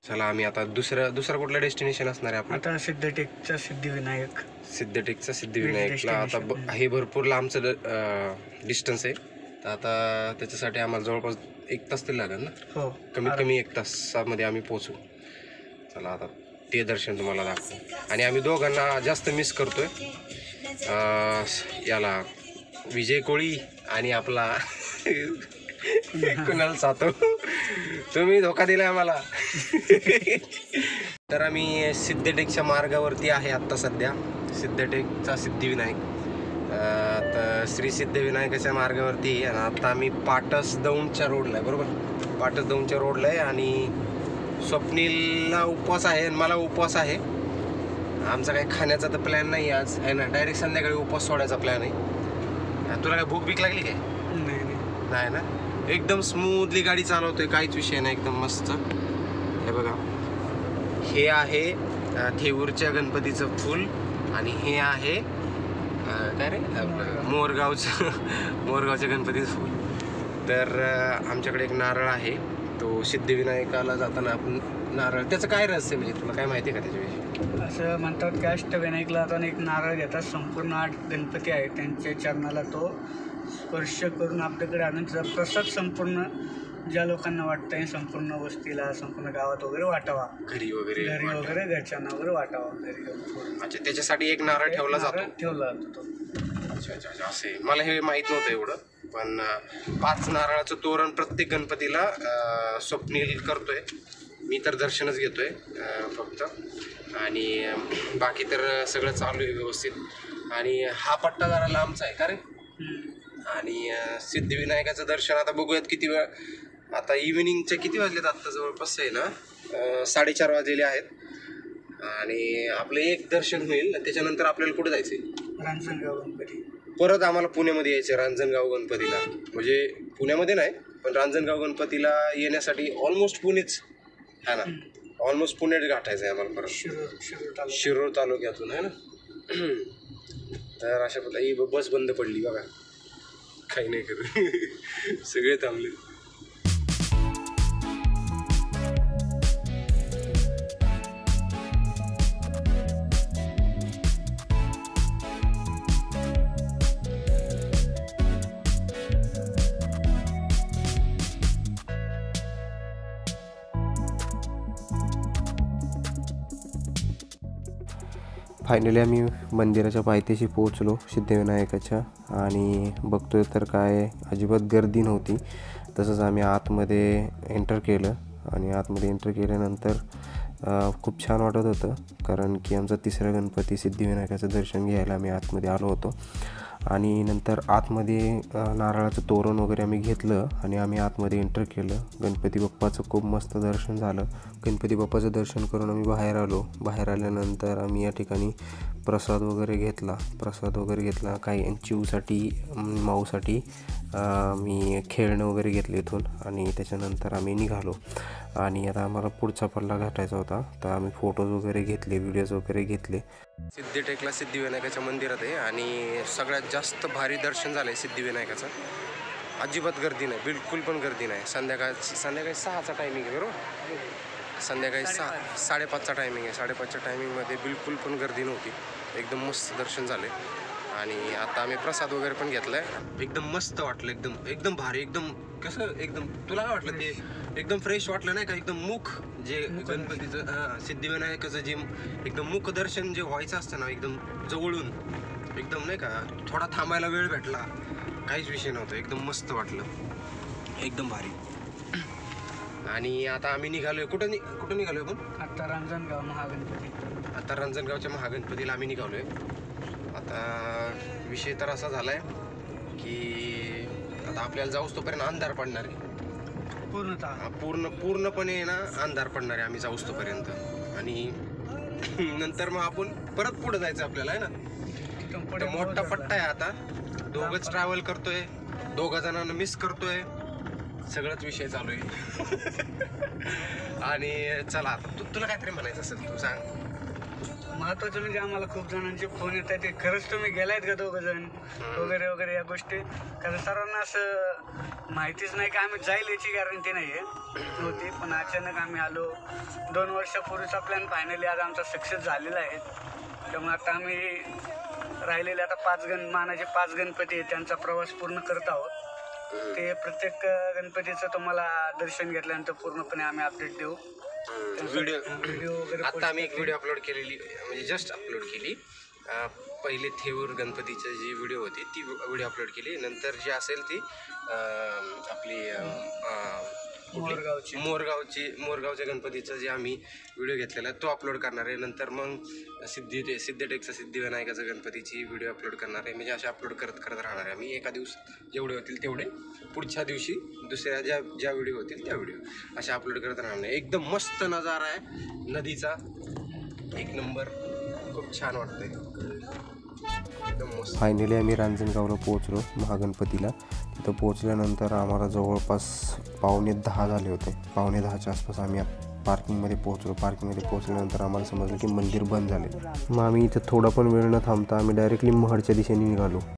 चला आम्ही आता दुसरा कुठला डेस्टिनेशन असणार आहे आपलं? आता सिद्धटेकचा सिद्धिविनायक. सिद्धटेकचा सिद्धिविनायकला आता हे भरपूर लांबचं डिस्टन्स आहे. तर आता त्याच्यासाठी आम्हाला जवळपास 1 तास तरी लागेल ना. हो, कमीत कमी 1 तासामध्ये आम्ही पोचू. चला आता ते दर्शन तुम्हाला दाखवू. आणि आम्ही दोघांना जास्त मिस करतोय, याला विजय कोळी आणि आपला कुणाल सातव. तुम्ही धोका दिला आम्हाला. तर आम्ही सिद्धटेकच्या मार्गावरती आहे आत्ता सध्या. सिद्धटेकचा सिद्धिविनायक, तर श्री सिद्धिविनायकाच्या मार्गावरती आहे. आणि आता आम्ही पाटस दौंडच्या रोडला आहे. बरोबर, पाटस दौंडच्या रोडला आहे. आणि स्वप्नीलला उपवास आहे आणि मला उपवास आहे. आमचा काही खाण्याचा तर प्लॅन नाही आज आहे ना. डायरेक्ट संध्याकाळी उपवास सोडायचा प्लॅन आहे. तुला काय भूक बीक लागली काय? नाही ना. एकदम स्मूथली गाडी चालवतोय, काहीच विषय नाही, एकदम मस्त. हे बघा, हे आहे थेऊरच्या गणपतीचं फूल आणि हे आहे काय रे मोरगावच्या गणपतीचं फूल. तर आमच्याकडे एक नारळ आहे, तो सिद्धिविनायकाला जाताना आपण नारळ, त्याचं काय रहस्य म्हणजे तुला काय माहिती आहे का त्याच्याविषयी? असं म्हणतात की अष्टविनायकला आता एक नारळ घेतात, संपूर्ण 8 गणपती आहेत त्यांच्या चरणाला तो स्पर्श करून आपल्याकडे आणून त्याचा प्रसाद संपूर्ण ज्या लोकांना वाटतंय संपूर्ण वस्तीला, संपूर्ण गावात वगैरे वाटावा, घरी वगैरे घरच्यांना वगैरे वाटावा घरी. अच्छा, त्याच्यासाठी एक नारळ ठेवला जातो तो. अच्छा, असे मला हे माहीत नव्हतं एवढं. पण 5 नारळाचं तोरण प्रत्येक गणपतीला स्वप्नील करतोय. मी तर दर्शनच घेतोय फक्त, आणि बाकी तर सगळं चालू आहे व्यवस्थित. आणि हा पट्टा जरा लांबचा आहे का रे. आणि सिद्धिविनायकाचं दर्शन आता बघूयात किती वेळ. आता इव्हिनिंगचे किती वाजलेत आत्ता? जवळपास आहे ना 4:30 वाजलेले आहेत. आणि आपलं एक दर्शन होईल, त्याच्यानंतर आपल्याला कुठे जायचं आहे? रांजणगाव गणपती. परत आम्हाला पुण्यामध्ये यायचं रांजणगाव गणपतीला. म्हणजे पुण्यामध्ये नाही, पण रांजणगाव गणपतीला येण्यासाठी ऑलमोस्ट पुणेच है ना, ऑलमोस्ट पुणे गाठायचं आहे आम्हाला परत शिरूर तालुक्यातून आहे ना. तर अशा पद्धती ही बस बंद पडली बघा, काही नाही करू. सगळे थांबले. फायनली आम्ही मंदिराच्या पायथ्याशी पोहोचलो सिद्धिविनायकाच्या. आणि बघतोय तर काय अजिबात गर्दी नव्हती. तसंच आम्ही आतमध्ये एंटर केलं. आणि आतमध्ये एंटर केल्यानंतर खूप छान वाटत होतं, कारण की आमचा 3रा गणपती सिद्धिविनायकाचं दर्शन घ्यायला आम्ही आतमध्ये आलो होतो. आणि नंतर आतमध्ये नारळाचं तोरण वगैरे आम्ही घेतलं आणि आम्ही आतमध्ये एंटर केलं. गणपती बाप्पाचं खूप मस्त दर्शन झालं. गणपती बाप्पाचं दर्शन करून आम्ही बाहेर आलो. बाहेर आल्यानंतर आम्ही या ठिकाणी प्रसाद वगैरे घेतला. काही चिवसाठी, माऊसाठी मी खेळणं वगैरे घेतले इथून. आणि त्याच्यानंतर आम्ही निघालो. आणि आता आम्हाला पुढचा पल्ला गाठायचा होता, तर आम्ही फोटोज वगैरे घेतले, व्हिडिओज वगैरे घेतले. सिद्धटेकला सिद्धिविनायकाच्या मंदिरात आहे आणि सगळ्यात जास्त भारी दर्शन झालं आहे सिद्धिविनायकाचं. अजिबात गर्दी नाही, बिलकुल पण गर्दी नाही. संध्याकाळी 6चा टायमिंग आहे बरोबर. संध्याकाळी 5:30चा टायमिंग आहे. 5:30च्या टायमिंगमध्ये बिलकुल पण गर्दी नव्हती. एकदम मस्त दर्शन झाले. आणि आता आम्ही प्रसाद वगैरे पण घेतला आहे. एकदम मस्त वाटलं, एकदम भारी. एकदम कसं, एकदम तुला काय वाटलं ते? एकदम फ्रेश वाटलं नाही का? एकदम मुख जे गणपतीचं सिद्धिविनायकाचं जे एकदम मुख दर्शन जे व्हायचं असतं ना, एकदम जवळून, एकदम नाही का, थोडा थांबायला वेळ भेटला, काहीच विषय नव्हता. एकदम मस्त वाटलं, एकदम भारी. आणि आता आम्ही निघालोय. कुठं निघालोय आपण? आता रांजणगाव महागणपती. आता रांजणगावच्या महागणपतीला आम्ही निघालोय. आता विषय तर असा झालाय की आता आपल्याला जाऊस तोपर्यंत अंधार पडणार आहे. पूर्णपणे ना अंधार पडणार आहे आम्ही जाऊस तोपर्यंत. आणि नंतर मग आपण परत पुढे जायचं आपल्याला आहे ना. मोठा पट्टा आहे. आता दोघंच ट्रॅव्हल करतोय, 2 जणांना मिस करतोय, सगळंच विषय चालू आहे. आणि चला आता तुला काहीतरी म्हणायचं असेल तू सांग. महत्वाचं म्हणजे आम्हाला खूप जणांचे फोन येत आहेत, ते खरंच तुम्ही गेलायत का 2 जण वगैरे या गोष्टी. कारण सर्वांना असं माहितीच नाही की आम्ही जाईल याची गॅरंटी नाही आहे होती, पण अचानक आम्ही आलो. 2 वर्षापूर्वीचा प्लॅन फायनली आज आमचा सक्सेस झालेला आहे. त्यामुळे आता आम्ही राहिलेले आता 5 गणपती आहेत, त्यांचा प्रवास पूर्ण करत आहोत. ते प्रत्येक गणपतीचं तुम्हाला दर्शन घेतल्यानंतर पूर्णपणे आम्ही अपडेट देऊ. व्हिडिओ वगैरे आता आम्ही एक व्हिडिओ अपलोड केलेली, म्हणजे जस्ट अपलोड केली. पहिले थेऊर गणपतीची जी व्हिडिओ होती ती व्हिडिओ अपलोड केली. नंतर जी असेल ती आपली मोरगावच्या गणपतीचा जे आम्ही व्हिडिओ घेतलेला तो अपलोड करणार आहे. नंतर मग सिद्धटेकचा सिद्धिविनायकाचा गणपतीची व्हिडिओ अपलोड करणार आहे. म्हणजे असे अपलोड करत राहणार आहे आम्ही. एका दिवसात जेवढे होतील तेवढे, पुढच्या दिवशी दुसऱ्या ज्या व्हिडिओ होतील त्या व्हिडिओ असे अपलोड करत राहणार आहे. एकदम मस्त नजारा आहे नदीचा, एक नंबर, खूप छान वाटतंय, एकदम मस्त. फायनली आम्ही रांजणगावला पोहोचलो महागणपतीला. तिथं पोहोचल्यानंतर आम्हाला जवळपास 9:45 झाले होते. 9:45च्या आसपास आम्ही पार्किंगमध्ये पोहोचलो. पार्किंगमध्ये पोहोचल्यानंतर आम्हाला समजलं की मंदिर बंद झाले. मग आम्ही इथं थोडा पण वेळ न थांबता आम्ही डायरेक्टली महडच्या दिशेने निघालो.